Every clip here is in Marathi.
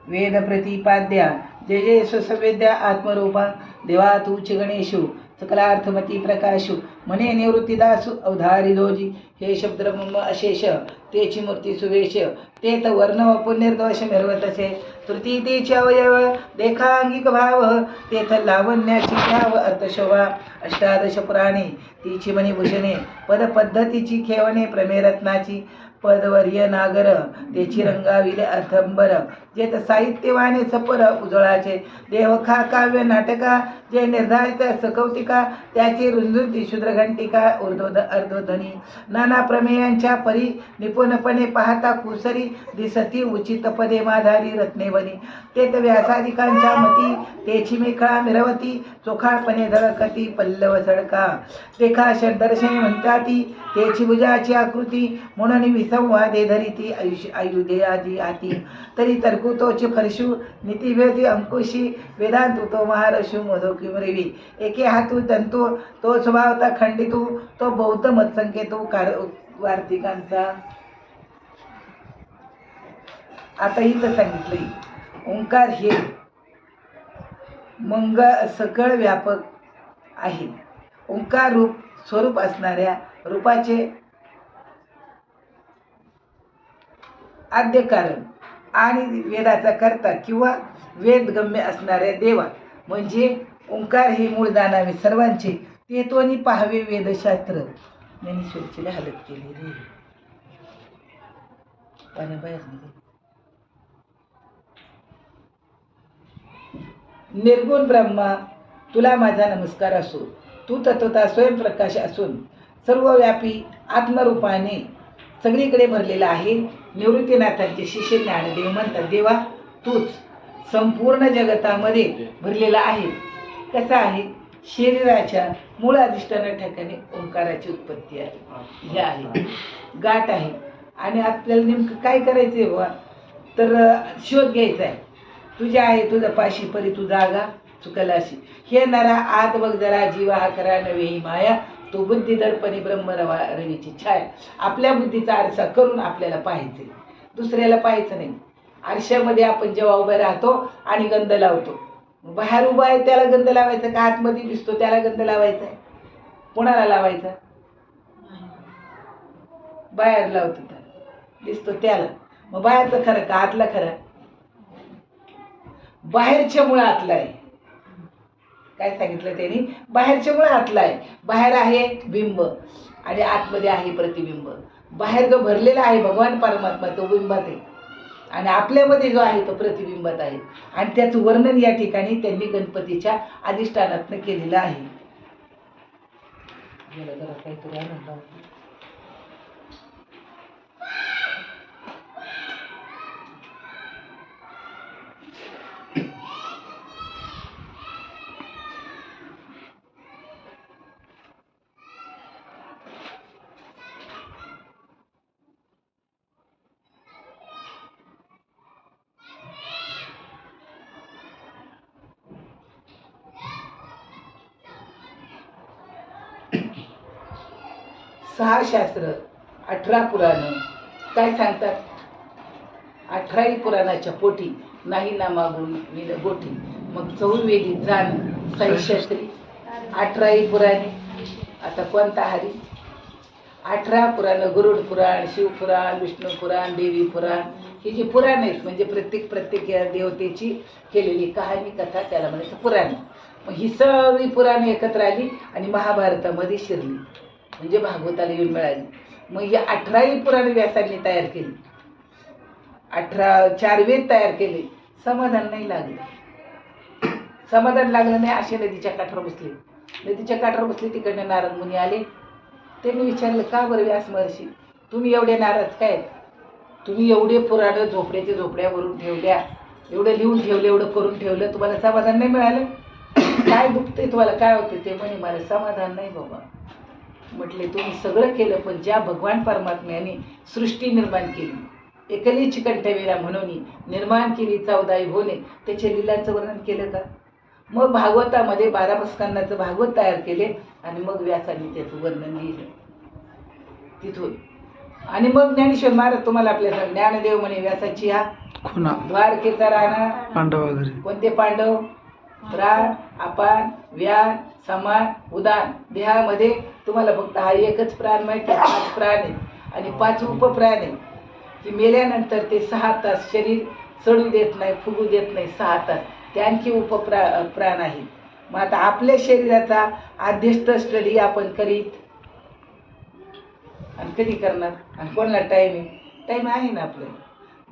वेद प्रतिपाद्या जय जय स्वसवेद्या आत्मरूपा देवा तूच गणेशु सकलार्थमती प्रकाशु म्हणे निवृत्तीदासु अवधारी दोजी हे शब्दब्रह्म अशेष तेची मूर्ती सुवेश तेत वर्ण पुण्यर्दोष मिरवतसे तृतीतेचे अवयव देखांगिक भाव तेथ लावण्याची घ्याव अर्थशोभा अष्टादश पुराणे तिची मणिभूषणे पदपद्धतीची खेवणे प्रमेरत्नाची पदवर्य नागर तेची रंगाविले अर्थंबर जेत साहित्यवाने सपर उजळाचे देवखा काव्य नाटका जे निर्धारित सकौतिका त्याची रुंजुती शूद्रघंटिका अर्धध्वनी नाना प्रमेयांच्या परी निपुणपणे पाहता कुसरी दिसती उचित पदे माधारी रत्नेवनी तेत व्यासादिकांच्या मती तेची मेखळा मिरवती चोखाळपणे धडकती पल्लव सडका देखा षड्दर्शने म्हणताती तेची भुजाची आकृती म्हणून विसंवादे धरिती आयुधे आती तरी तर्कुतोची फरशू नीतिभेदी अंकुशी वेदांतु तो महारशू मधोकी मरेवी एके हातू तंतू तो स्वभावता खंडितू तो बौद्ध मतसंकेतू वार्तिकांचा. आता इथं सांगितलंय ओंकार हे सकळ व्यापक आहे. ओंकार रूप स्वरूप असणाऱ्या रूपाचे आद्य कारण आणि वेदाचा कर्ता किंवा वेदगम्य असणाऱ्या देवा म्हणजे ओंकार हे मूळ जाणावे सर्वांचे तेतोनी पाहावे वेदशास्त्र. ज्ञानेश्वरीची हालत केली रे पाण्याबाहेर निघाल. निर्गुण ब्रह्मा तुला माझा नमस्कार असो. तू तत्वता स्वयंप्रकाश असून सर्वव्यापी आत्मरूपाने सगळीकडे भरलेला आहे. निवृत्तीनाथांचे शिष्य ज्ञानदेव म्हणतात देवा तूच संपूर्ण जगतामध्ये भरलेला आहे. कसा आहे? शरीराच्या मूळ अधिष्ठाना ठिकाणी ओंकाराची उत्पत्ती आहे. हे आहे गाठ आहे. आणि आपल्याला नेमकं काय करायचंय बाबा तर शोध घ्यायचा आहे. तुझ्या आहे तुझं पाशी परी तू जागा चुकलाशी हे नरा आत बघ जरा जीवा हा करा नवे माया तो बुद्धी दर्पणी ब्रह्म रवीची छाया. आपल्या बुद्धीचा आरसा करून आपल्याला पाहायचे, दुसऱ्याला पाहायचं नाही. आरशामध्ये आपण जेव्हा उभे राहतो आणि गंध लावतो, बाहेर उभा आहे त्याला गंध लावायचा का आतमध्ये दिसतो त्याला गंध लावायचा? कोणाला लावायचा? बाहेर लावतो त्याला दिसतो त्याला. मग बाहेरचं खरं का आतला खरं? बाहेरच्या मुळे आतला आहे. काय सांगितलं त्यांनी? बाहेरच्या मुळे आतला आहे. बाहेर आहे बिंब आणि आतमध्ये आहे प्रतिबिंब. बाहेर जो भरलेला आहे भगवान परमात्मा तो बिंबात आहे आणि आपल्यामध्ये जो आहे तो प्रतिबिंबात आहे. आणि त्याचं वर्णन या ठिकाणी त्यांनी गणपतीच्या अधिष्ठानातनं केलेलं आहे. काहीतरी आनंद सहा शास्त्र 18 पुराण काय सांगतात? 18 पुराणाच्या पोटी नाही ना मागून विन गोठी. मग चौर्वेदी जाण शास्त्री 18 पुराणे. आता कोणता हरी? 18 पुराण गरुड पुराण, शिवपुराण, विष्णू पुराण, देवी पुराण ही जी पुराण आहेत म्हणजे प्रत्येक देवतेची केलेली कहाणी कथा त्याला म्हणायचं पुराण. मग ही सगळी पुराणे एकत्र आली आणि महाभारतामध्ये शिरली म्हणजे भागवताला येऊन मिळाली. मग ही 18 पुराण व्यासांनी तयार केली. 4 वेद तयार केले. समाधान नाही लागलं. समाधान लागलं नाही असे नदीच्या काठावर बसले. नदीच्या काठावर बसले तिकडनं नारद मुनी आले. त्यांनी विचारलं का बरं व्यास महर्षी तुम्ही एवढे नाराज काय? तुम्ही एवढे पुराण झोपड्याच्या झोपड्यावरून ठेवल्या, एवढं लिहून ठेवलं, एवढं करून ठेवलं, तुम्हाला समाधान नाही मिळालं? काय दुखतंय तुम्हाला? काय होतं? ते म्हणे मला समाधान नाही बाबा. म्हटले तुम्ही सगळं केलं पण ज्या भगवान परमात्म्याने सृष्टी निर्माण केली, एकलीची कंठवीरा म्हणून निर्माण केली 14 भुवने, त्याच्या लीलांचं वर्णन केलं का? मग भागवतामध्ये 12 पुस्तकांचं भागवत तयार केले आणि मग व्यासांनी त्याचं वर्णन लिहिलं तिथून. आणि मग ज्ञानेश्वर महाराज तुम्हाला आपल्या ज्ञानदेव म्हणे व्यासाची हा खुना द्वारकेचा राणा पांडव वगैरे कोणते पांडव? प्राण, अपान, व्यान, समान, उदान. देहामध्ये तुम्हाला फक्त हा एकच प्राण माहिती आहे, 5 प्राण आहेत आणि 5 उपप्राण आहेत की मेल्यानंतर ते 6 तास शरीर सडू देत नाही, फुगू देत नाही 6 तास. ते आणखी प्राण आहेत. मग आता आपल्या शरीराचा आध्यस्त स्टडी आपण करीत आणि कधी करणार आणि कोणाला टाईम आहे? टाईम आहे ना आपल्याला.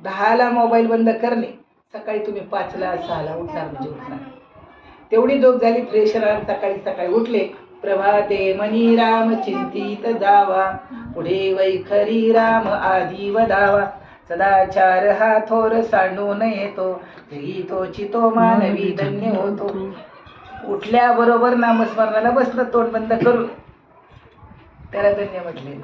10ला मोबाईल बंद करणे, सकाळी तुम्ही 5ला 6ला उठणार म्हणजे उठणार. तेवढी झोप झाली फ्रेश राहून सकाळी सकाळी उठले. प्रभाते मनी राम चिंतित जावा, पुढे वैखरी राम आदी वदावा. सदाचार हा थोर सांडून येतो, जही तोची तो मानवी धन्य होतो. उठल्याबरोबर नामस्मरणाला बसलं तोंड बंद करून, त्याला धन्य म्हटले.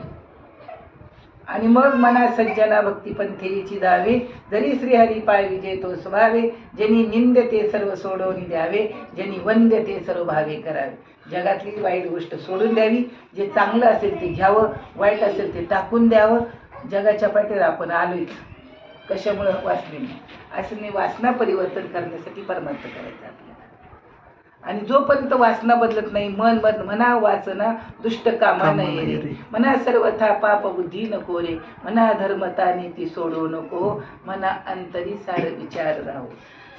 आणि मग मना सज्जना भक्ती पंथेची जावे, जरी श्रीहरी पाय विजय तो स्वभावे. ज्यांनी निंद्य ते सर्व सोडवून द्यावे, ज्यांनी वंद्य ते सर्व भावे करावे. जगातली वाईट गोष्ट सोडून द्यावी, जे चांगलं असेल ते घ्यावं, वाईट असेल ते टाकून द्यावं. जगाच्या पाठीवर आपण आलोच कशामुळं? वासनेने. असं नाही, वासना परिवर्तन करण्यासाठी परमार्थ करायचं आपल्याला. आणि जोपर्यंत वासना बदलत नाही, म्हणा वासना दुष्ट कामा नये रे, म्हणा सर्वथा पाप बुद्धी नको रे, म्हणा धर्मता नीती सोडू नको, म्हणा अंतरी सार विचार राहू.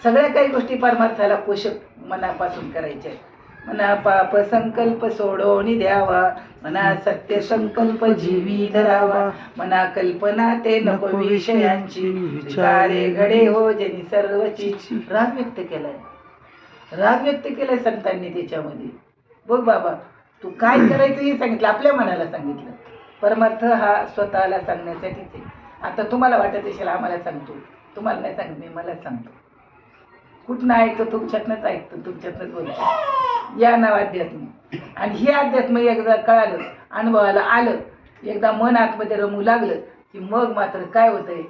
सगळ्या काही गोष्टी परमार्थाला पोषक मनापासून करायच्या. म्हणा पाप संकल्प सोडून द्यावा, म्हणा सत्य संकल्प जीवी धरावा, म्हणा कल्पना ते नको विषयांची, विचारे घडे हो ज्यांनी सर्वची. राग व्यक्त केलाय, राग व्यक्त केलाय संतांनी त्याच्यामध्ये. बघ बाबा, तू काय करायचं हे सांगितलं, आपल्या मनाला सांगितलं. परमार्थ हा स्वतःला सांगण्यासाठीच आहे. आता तुम्हाला वाटत असेल आम्हाला सांगतो, तुम्हाला नाही सांगत, मी मला सांगतो. कुठनं ऐकतो? तुमच्यातनंच ऐकतो, तुमच्यातनंच बोलतो. या नाव अध्यात्म. आणि हे अध्यात्म एकदा कळालं, अनुभवाला आलं, एकदा मन आतमध्ये रमू लागलं की मग मात्र काय होतंय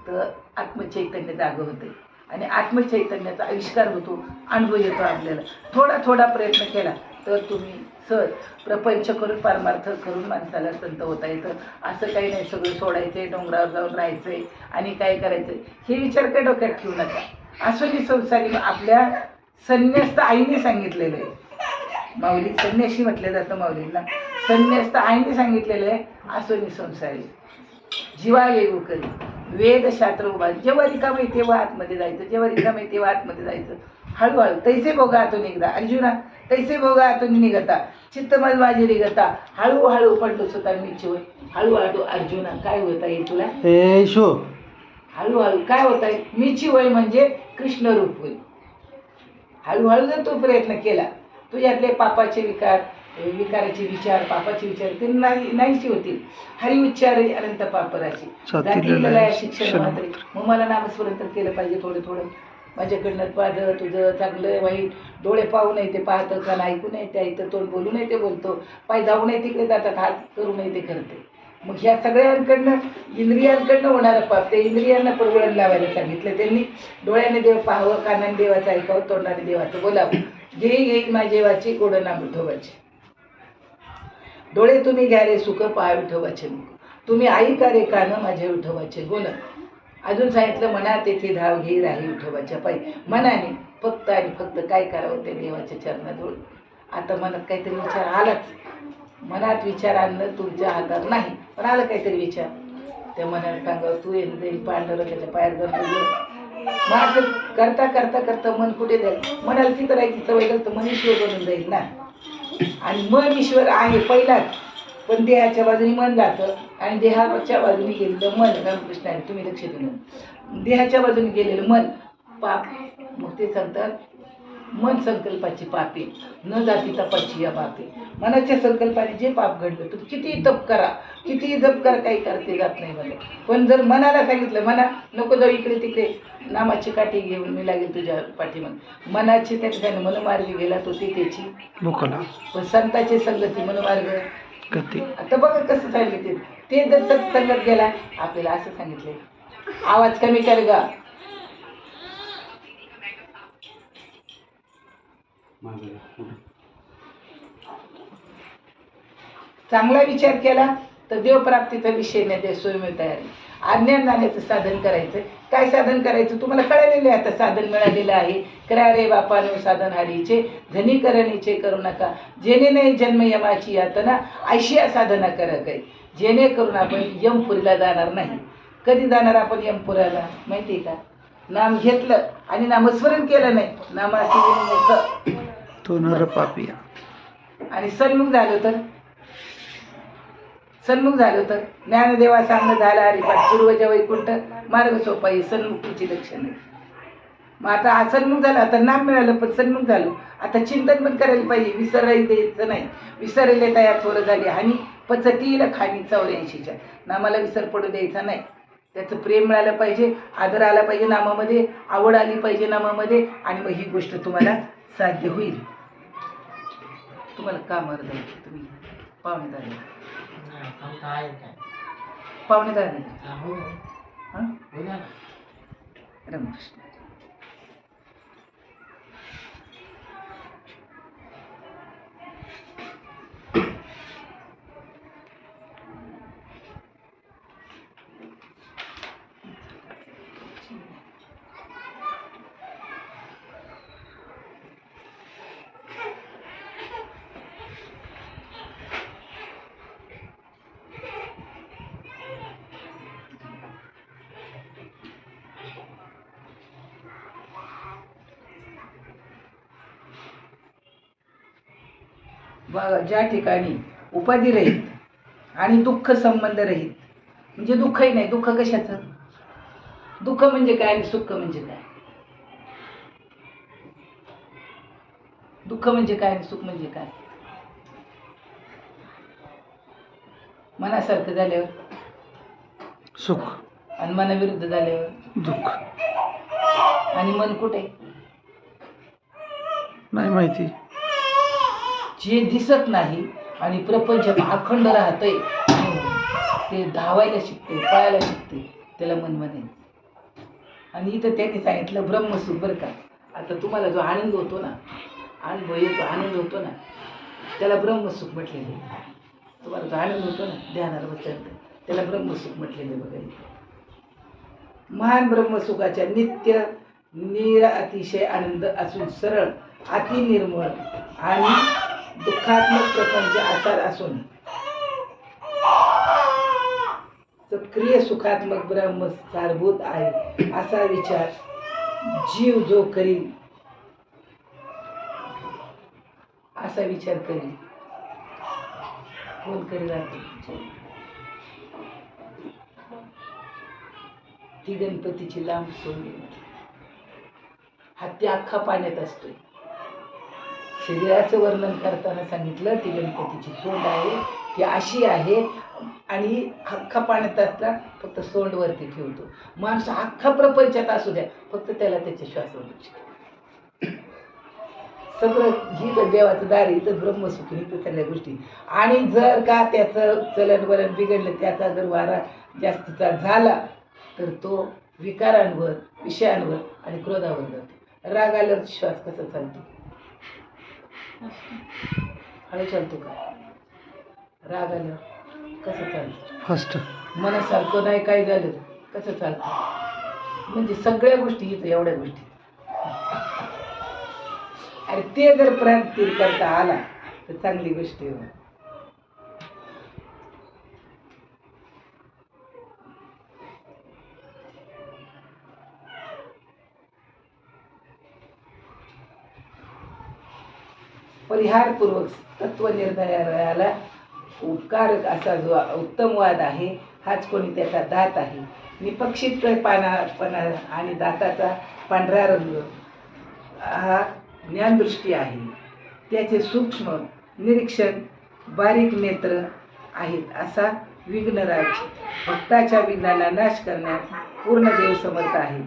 तर आत्मचैतन्य जागं होतंय आणि आत्मचैतन्याचा आविष्कार होतो, अनुभव येतो आपल्याला. थोडा थोडा प्रयत्न केला तर तुम्ही सहज प्रपंच करून परमार्थ करून माणसाला संत होता येतं. असं काही नाही सगळं सोडायचंय, डोंगरावर जाऊन राहायचंय आणि काय करायचंय हे विचार काय डोक्यात ठेवू नका. आसोनी संसारी आपल्या संन्यस्त आईने सांगितलेलं आहे. माऊली संन्याशी म्हटलं जातं माऊलींना. संन्यस्त आईने सांगितलेलं आहे आसोनी संसारी जीवा येऊ करी वेद शास्त्र उभा. जेव्हा रिकाम आहे तेव्हा आतमध्ये जायचं, जेव्हा रिकाम आहे तेव्हा आतमध्ये जायचं. हळूहळू तैसे भोगा आतून निघता अर्जुना, तैसे भोगा आतून निघता चित्तमज माझी निघता. हळूहळू पडलो स्वतः मीच होय. हळूहळू अर्जुना काय होता येईल तुला? हळूहळू काय होत आहे? मीची होय म्हणजे कृष्ण रूप होईल. हळूहळू जर तो प्रयत्न केला तुझ्यातले पापाचे विकाराचे विचार, पापाचे विचार ते नाहीशी होतील. हरी उच्चारे अनंत पापराशी जाती शिक्षण मात्र. मग मला नामस्मरण तर केलं पाहिजे थोडं थोडं. माझ्याकडनं माझं तुझं चांगलं वाईट डोळे पाहू नये ते पाहतं, कान ऐकू नये ते ऐकतं, तोंड बोलू नये ते बोलतो, पाय जाऊ नये तिकडे जातात, हात करू नये ते करते. मग ह्या सगळ्यांकडनं इंद्रियांकडनं होणारं पाप ते इंद्रियांना परवळण लावायला सांगितलं त्यांनी. डोळ्याने देव पाहावं, कानाने देवाचं ऐकावं, तोंडाने देवाचं बोलावं. घेई घेई माझे देवाची गोड नाम विठोबाचे. डोळे तुम्ही घ्या रे सुख पहा विठोबाचे मुख, तुम्ही ऐका रे कान माझे विठोबाचे गुण. अजून सांगितलं मना तेथे धाव घे राही विठोबाच्या पायी. मनाने फक्त आणि फक्त काय करावं ते देवाच्या चरणाजवळ. आता मनात काहीतरी विचार आलाच, मनात विचार आणणं तुमच्या हातात नाही, पण आलं काहीतरी विचार त्या मनाला सांगा तू येईल पांडुरंगाच्या पायात जाऊन. मग असं करता करता करता मन कुठे जाईल? मनाला तिथं राहायची सवय झाली तर मन ईश्वर बनून जाईल ना. आणि मन ईश्वर आहे पहिलाच, पण देहाच्या बाजूने मन जातं आणि देहाच्या बाजूने गेलेलं मन रामकृष्णाने तुम्ही लक्ष दिलं, देहाच्या बाजूने गेलेलं मन पाप. मग ते सांगतात मन संकल्पाची पापे न जाती तपाची या पापे. मनाच्या संकल्पाने जे पाप घडलं तुम्ही किती तप करा, किती जप करा, काही करते जात नाही मला. पण जर मनाला सांगितलं मना नको जाऊ इकडे तिकडे, नामाची काठी घेऊन मी लागेल तुझ्या पाठीमागे. मनाची त्या ठिकाणी मनमार्गी गेला तो ती त्याची मुखाला, पण संताची संगती मनमार्ग गती. आता बघा कसं सांगितले ते जर सत्संगत गेला आपल्याला असं सांगितले. आवाज कमी कर गा. चांगला विचार केला तर देवप्राप्तीचा विषय नाही, ते स्वयं तयारी. अज्ञान जाण्याचं साधन करायचं काय साधन करायचं तुम्हाला कळलेलं आहे. आता साधन मिळालेलं आहे. करा रे बापानो साधन हरीचे, धनी करणीचे करू नका, जेणे नाही जन्म यमाची यातना, ऐशिया साधना करा काही, जेणेकरून आपण यमपुरीला जाणार नाही. कधी जाणार आपण यमपुराला माहिती आहे का? नाम घेतलं आणि नामस्मरण केलं नाही, नामासी तो नर पापिया. आणि सन्मुख झालो तर ज्ञानदेवा सांग झाला हरिपाठ, पूर्वज वैकुंठ मार्ग सोपाई, सन्मुखीची लक्षण आहे. मग आता हा सन्मुख झाला, आता नाम मिळालं पण सन्मुख झालो, आता चिंतन पण करायला पाहिजे. विसरायला द्यायचं नाही. विसरले तयार थोडं झाली आणि पचतील खाणी 84च्या नामाला विसर पडू द्यायचा नाही. त्याचं प्रेम मिळालं पाहिजे, आदर आला पाहिजे नामामध्ये, आवड आली पाहिजे नामामध्ये, आणि मग ही गोष्ट तुम्हाला साध्य होईल. तुम्हाला कामावर जायचं, तुम्ही पाहुणेदार रामकृष्ण. ज्या ठिकाणी उपाधी रहित आणि दुःख संबंध रहित, म्हणजे दुःखही नाही. दुःख कशाचं? दुःख म्हणजे काय आणि सुख म्हणजे काय? दुःख म्हणजे काय आणि सुख म्हणजे काय? मनासारखं झाल्यावर सुख आणि मनाविरुद्ध झाल्यावर दुःख. आणि मन कुठे? नाही माहिती. जे दिसत नाही आणि प्रपंच अखंड राहतंय, ते धावायला शिकते, पळायला शिकते, त्याला मन म्हणायचं. आणि इथं त्यांनी सांगितलं ब्रह्मसुख. बरं का, आता तुम्हाला जो आनंद होतो ना, अनुभव येतो, आनंद होतो ना, त्याला ब्रह्मसुख म्हटलेलं आहे. तुम्हाला जो आनंद होतो ना ध्यानाला बसल्यानंतर, त्याला ब्रह्मसुख म्हटलेलं आहे. बघा, महान ब्रह्मसुखाच्या नित्य अतिशय आनंद असून, सरळ अति निर्मळ आणि दुःखात्मक प्रपंच आसार असून, सक्रिय सुखात्मक ब्रह्म सारभूत आहे असा विचार जीव जो करील, असा विचार करील. कोण करील? ती गणपतीची लांब सोंड, हत्ती अख्खा पाण्यात असतोय. शरीराचं वर्णन करताना सांगितलं ती गणपतीची सोंड आहे, ती अशी आहे आणि अख्खा पाण्यात असला फक्त सोंडवरती ठेवतो. माणूस अख्खा प्रपंचात असू द्या, फक्त त्याला त्याच्या श्वासावर लक्ष द्या. सगळं ही तर देवाचं दार, इथं ब्रह्मसुख, इथं सगळ्या गोष्टी. आणि जर का त्याचं चलन वलन बिघडलं, त्याचा जर वारा जास्तीचा झाला, तर तो विकारांवर, विषयांवर आणि क्रोधावर जातो. राग आल्यावर श्वास कसा चालतो? हळू चालतो का? राग आल्यावर कसं चालतं? फास्ट. मनासारखं नाही काय झालं कसं चालतं? म्हणजे सगळ्या गोष्टी इथं एवढ्या गोष्टी. अरे ते जर प्राण स्थिर करता आला तर चांगली गोष्ट आहे. परिहारपूर्वक तत्वनिर्णयाला उपकारक असा जो उत्तम वाद आहे, हाच कोणी त्याचा दात आहे. निपक्षित पानापणा आणि दाताचा पांढरा रंग हा ज्ञानदृष्टी आहे. त्याचे सूक्ष्म निरीक्षण, बारीक नेत्र आहेत असा विघ्नराज भक्ताच्या विघ्नाला नाश करण्यात पूर्ण देव समर्थ आहे.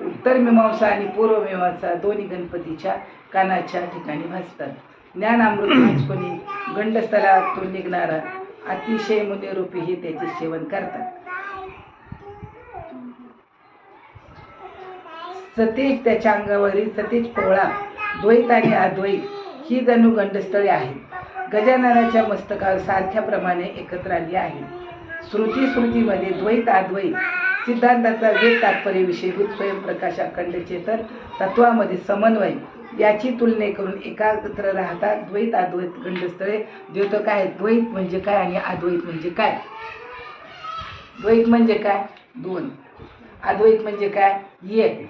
उत्तर मीमांसा आणि पूर्व मीमांसा दोन्ही गणपतीच्या कानाच्या ठिकाणी भासतात. ज्ञानामृत कोणी गंडस्थलातून निघणारा अतिशय मुनिरूपी हे त्याचे सेवन करतात. सतेज त्याच्या अंगावरील सतेज पोळा, द्वैत आणि अद्वैत ही जणू गंडस्थळे आहेत. गजाननाच्या मस्तकावर सारख्या प्रमाणे एकत्र आली आहे. श्रुतीमध्ये द्वैत अद्वैत सिद्धांताचा वेद तात्पर्य विषयभूत स्वयंप्रकाश अखंड चेतन तत्वामध्ये समन्वय याची तुलने करून एकाग्र राहतात द्वैत अद्वैत गंडस्थळे द्योतक काय द्वैत म्हणजे काय आणि अद्वैत म्हणजे काय. द्वैत म्हणजे काय दोन, अद्वैत म्हणजे काय एक.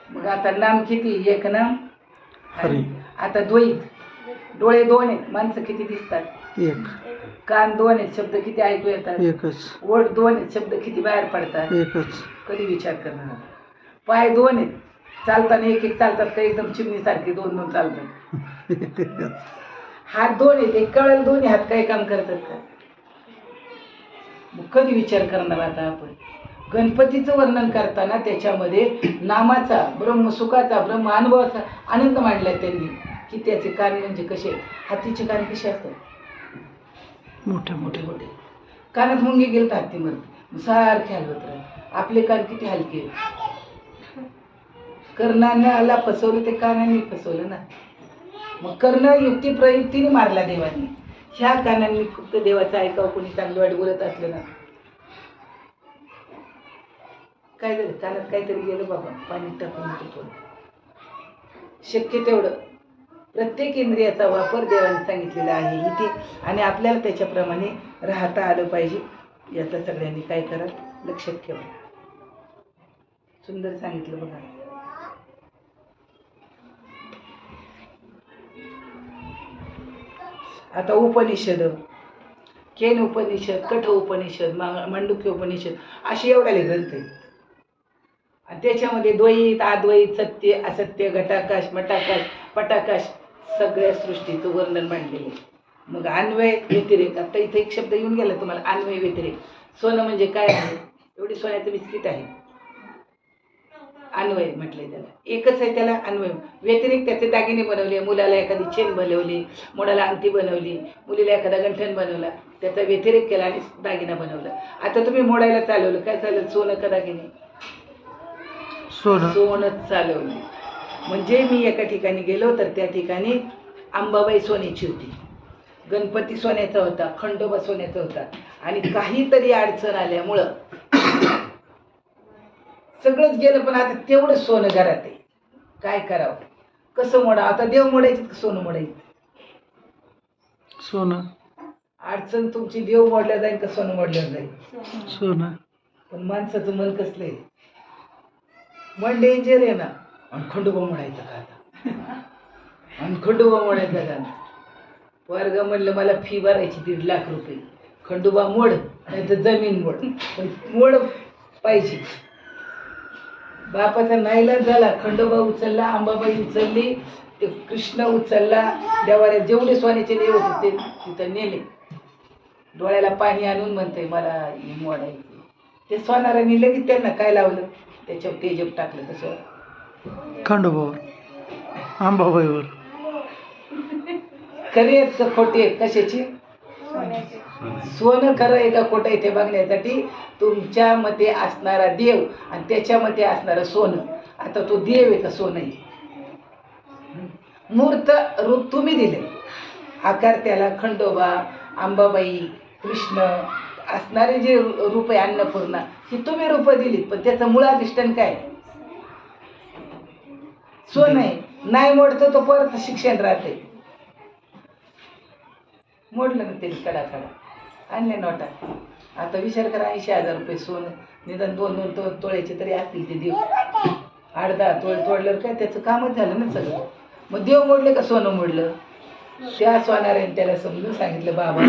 मग आता नाम किती एक नाम हरी. आता द्वैत डोळे दोन आहेत माणसं किती दिसतात एक. कान दोन आहेत शब्द किती ऐकू येतात एकच. ओठ दोन आहेत शब्द किती बाहेर पडतात एकच. कधी विचार करणार. पाय दोन आहेत चालताना एक एक चालतात का एकदम चिमणीसारखे दोन दोन चालतात. हात दोन आहेत एक कळल दोन्ही हात काही काम करतात का. मग कधी विचार करणार आता आपण. गणपतीचं वर्णन करताना त्याच्यामध्ये नामाचा ब्रह्मसुखाचा ब्रह्म अनुभवाचा आनंद मांडलाय त्यांनी की त्याचे कान म्हणजे कसे हातीचे कान कसे असतात मोठे मोठे मोठे. कानात मुंगी गेलं तर हत्तीमध्ये सारखे हलवत राहत. आपले कान किती हलके. कर्णाला फसवलं ते कानाने फसवलं ना. मग कर्ण युक्ती प्रयुक्तीने मारला देवाने. ह्या कानांनी फक्त देवाचं ऐकावं कोणी चांगलं वाईट बोलत असलं ना. काय झालं कानात काहीतरी गेलं बाबा पाणी टाकून थोडं. शक्य तेवढं प्रत्येक इंद्रियाचा वापर देवाने सांगितलेला आहे इथे आणि आपल्याला त्याच्याप्रमाणे राहता आलं पाहिजे. याचा सगळ्यांनी काय करा लक्षात ठेवा. सुंदर सांगितलं बघा. आता उपनिषद केन उपनिषद कठ उपनिषद मांडुक्य उपनिषद असे एवढ्याले ग्रंथ आहेत. आणि त्याच्यामध्ये द्वैत अद्वैत सत्य असत्य घटाकाश मटाकाश पटाकाश सगळ्या सृष्टीचं वर्णन मांडलेलं आहे. मग अन्वय व्यतिरेक आता इथे एक शब्द येऊन गेला तुम्हाला अन्वय व्यतिरेक. सोनं म्हणजे काय आहे एवढी सोन्याचं बिस्किट आहे अन्वय म्हटलंय त्याला. एकच आहे त्याला अन्वय. व्यतिरिक्त त्याचे दागिने बनवले मुलाला एखादी चेन बनवली मुलाला अंगठी बनवली मुलीला एखादा गंठण बनवला त्याचा व्यतिरेक केला आणि दागिना बनवला. आता तुम्ही मोडायला चालवलं काय चाललं सोनं का दागिने सोनच चालवलं. म्हणजे मी एका ठिकाणी गेलो तर त्या ठिकाणी अंबाबाई सोन्याची होती गणपती सोन्याचा होता खंडोबा सोन्याचा होता आणि काहीतरी अडचण आल्यामुळं सगळंच गेलं. पण आता तेवढं सोनं घरात आहे काय करावं कसं मोडा. आता देव मोडायचं का सोनं मोडायचं. सोनं. अडचण तुमची देव मोडल्या जाईल का सोनं मोडलं जाईल सोनं. पण माणसाचं मन कसलं आहे मन डेंजर आहे ना. आणि खंडोबा मोडायचं का आता आणि खंडोबा मोडायचा का. वर्ग म्हणलं मला फी भरायची 1.5 लाख रुपये खंडोबा मोड नाही तर जमीन मोड पण मोड पाहिजे. बापाचा नाईलाज झाला. खंडोबा उचलला अंबाबाई उचलली ते कृष्ण उचलला. देवाऱ्यात जेवढे सोन्याचे देव होते ते तिथं नेले. डोळ्याला पाणी आणून म्हणते मला मोडायचे. ते सोनाराने लगेच त्यांना काय लावलं त्याच्यावर तेजप टाकलं तसं खंडोबावर अंबाबाईवर. खरे आहेत का खोटे आहेत कशाची सोनं खरं आहे का खोटं आहे ते बघण्यासाठी तुमच्या मते असणारा देव आणि त्याच्या मते असणारं सोनं. आता तो देव आहे का सोनं आहे. मूर्त रूप तुम्ही दिले आकार त्याला खंडोबा अंबाबाई कृष्ण असणारे जे रूप आहे अन्नपूर्णा ही तुम्ही रूप दिलीत. पण त्याचं मुळाधिष्ठान काय सोनं आहे. नाही मोडतो तो परत शिक्षण राहते. मोडलं ना त्यांनी कडा आणले नोटा. आता विचार करा 80,000 रुपये सोनं निदान 2-2 तोळ्याचे तरी असतील ते देव. 8-10 तोळे तोडल्यावर काय त्याचं कामच झालं ना सगळं. मग देव मोडले का सोनं मोडलं. त्या सोनाऱ्याने त्याला समजून सांगितलं बाबा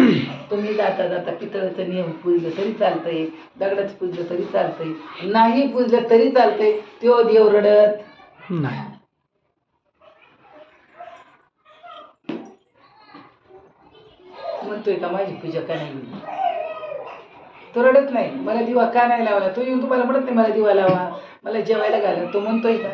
तुम्ही जाता जाता पितळाचं नियम पुजलं तरी चालतंय दगडाचं पुजलं तरी चालतंय नाही पुजलं तरी चालतंय. तो देव रडत नाही. म्हणतोय का माझी पूजा का नाही तो रडत नाही. मला दिवा का नाही लावला तो येऊन तुम्हाला म्हणत नाही मला दिवा लावा मला जेवायला घाला. तो म्हणतोय का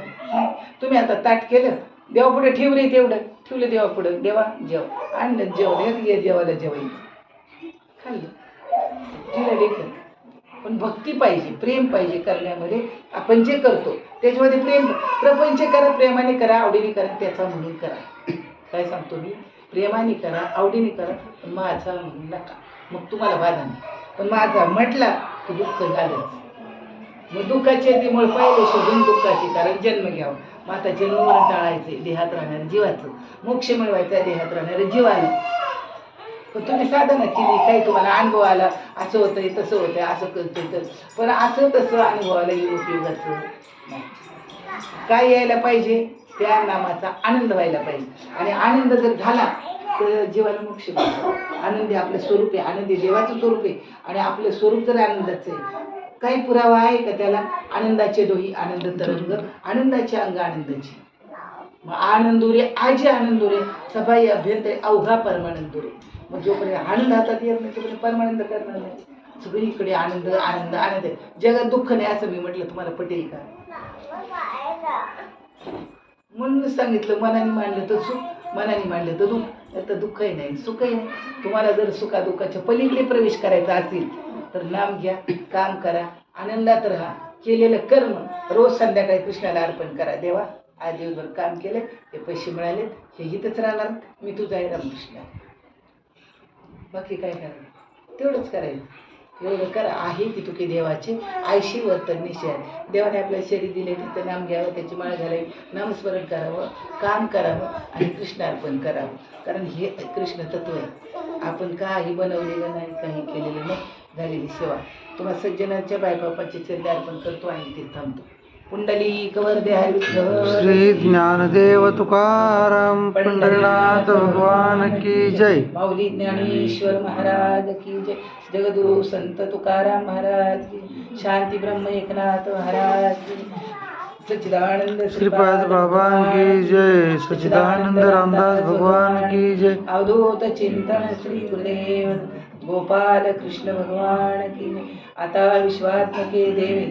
तुम्ही आता ताट केलं देवापुढे ठेवले तेवढं ठेवलं देवापुढं देवा जेव आणलं जेवण ये देवाला जेवायचं खाल्लं तिला देखील. पण भक्ती पाहिजे प्रेम पाहिजे करण्यामध्ये. आपण जे करतो त्याच्यामध्ये प्रेम प्रपंच करा प्रेमाने करा आवडीने करा त्याचा म्हणून करा. काय सांगतो मी प्रेमाने करा आवडीने करा पण माझा म्हणून नका. मग तुम्हाला बाधा नाही. पण माझा म्हटला की दुःख झालंच. मग दुःखाचे ती मूळ पहिले शोधून दुःखाचे कारण जन्म घ्यावा. मग आता जन्मवरून टाळायचे देहात राहणाऱ्या जीवाचं, मोक्ष मिळवायचा देहात राहणाऱ्या जीवाला. पण तुम्ही साधना केली, काही तुम्हाला अनुभव आला, असं होतंय तसं होतंय असं करतोय तर, पण असं तसं अनुभवाला उपयोगाचं नाही. काय यायला पाहिजे? त्या नामाचा आनंद व्हायला पाहिजे. आणि आनंद जर झाला तर जीवाला मोक्ष मिळतो. आनंदी आपलं स्वरूप आहे, आनंदी देवाचं स्वरूप आहे आणि आपलं स्वरूप जर आनंदाचं आहे. काही पुरावा आहे का त्याला? आनंदाचे डोही आनंद तरंग, आनंदाचे अंग आनंदाची. मग आनंदुरे आजी आनंदुरे सबाई अभ्यंतर अवघा परमानंदुरे. मग जोपर्यंत आनंद हातात येत नाही तोपर्यंत परमानंद करणार नाही. सगळीकडे आनंद आनंद आनंद आहे. जगात दुःख नाही असं मी म्हटलं तुम्हाला पटेल का? म्हणून सांगितलं मनाने मानलं तर सुख, मनाने मानलं तर दुःख. तर दुःखही नाही सुखही नाही. तुम्हाला जर सुखादुःखाच्या पलीकडे प्रवेश करायचा असेल तर नाम घ्या, काम करा, आनंदात राहा. केलेलं कर्म रोज संध्याकाळी कृष्णाला अर्पण करा. देवा आज दिवसभर काम केले, ते पैसे मिळाले, हे हितच राहणार, मी तुझा आहे रामकृष्ण. बाकी काय करायचं? तेवढंच करायचं. एवढं करा. आहे ती तुके देवाचे आयशी वर्तन निश्चय. देवाने आपल्याला शरीर दिले, तिथं नाम घ्यावं, त्याची माळ घालावी, नामस्मरण करावं, काम करावं आणि कृष्णार्पण करावं. कारण हे कृष्ण तत्व आहे. आपण काही बनवलेलं नाही, काही केलेलं नाही. झालेली सेवा तुम्हाला सज्जनांच्या बायबापाचे चरणी अर्पण करतो आणि ते थांबतो. पुंडली कवर दे हरी विठ्ठल. श्री ज्ञानदेव तुकाराम पंढरीनाथ भगवान की जय. माऊली ज्ञानेश्वर महाराज की जय. जगद्गुरु संत तुकाराम महाराज की. शांती ब्रह्म एकनाथ महाराज की. सच्चिदानंद श्रीपाद बाबा की जय. सच्चिदानंद रामदास भगवान की जय. अवधूत चिंतन श्री गुरुदेव गोपाल कृष्ण भगवान की. आता विश्वात्मके देवे